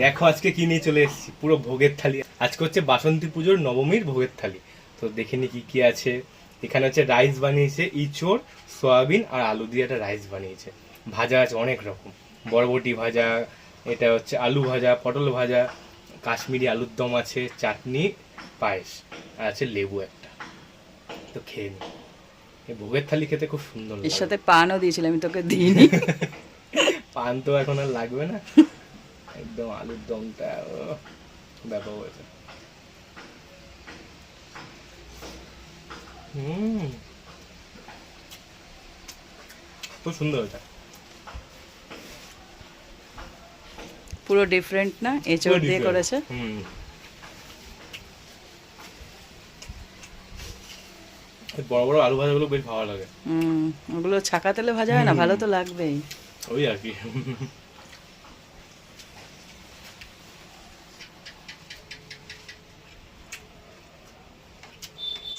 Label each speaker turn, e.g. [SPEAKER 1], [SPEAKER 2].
[SPEAKER 1] দেখো আজকে কি নিয়ে চলে এসেছি, পুরো ভোগের থালি। আজকে হচ্ছে বাসন্তী পুজোর নবমীর ভোগের থালি। তো দেখিনি কি কি আছে। এখানে হচ্ছে রাইস বানিয়েছে, ইঁচড়, সয়াবিন আর আলু দিয়ে একটা রাইস বানিয়েছে। ভাজা আছে অনেক রকম, বরবটি ভাজা, এটা হচ্ছে আলু ভাজা, পটল ভাজা, কাশ্মীরি আলুর দম আছে, চাটনি, পায়েস, আর আছে লেবু একটা। তো খেয়ে নি। এই ভোগের থালি খেতে খুব সুন্দর
[SPEAKER 2] এর
[SPEAKER 1] লাগে।
[SPEAKER 2] সাথে পানও দিয়েছিল, আমি তোকে দিইনি।
[SPEAKER 1] পান তো এখন আর লাগবে না, একদম আলুর দমটা ব্যাপক হয়েছে। হুম, খুব সুন্দর এটা।
[SPEAKER 2] পুরো ডিফারেন্ট না, এঁচড় দিয়ে করেছে।
[SPEAKER 1] হুম, এই বড় বড় আলু ভাজাগুলো বেশ ভালো লাগে।
[SPEAKER 2] ওগুলো ছাকা তেলে ভাজা হয় না, ভালো তো লাগবেই।
[SPEAKER 1] ওই আর কি।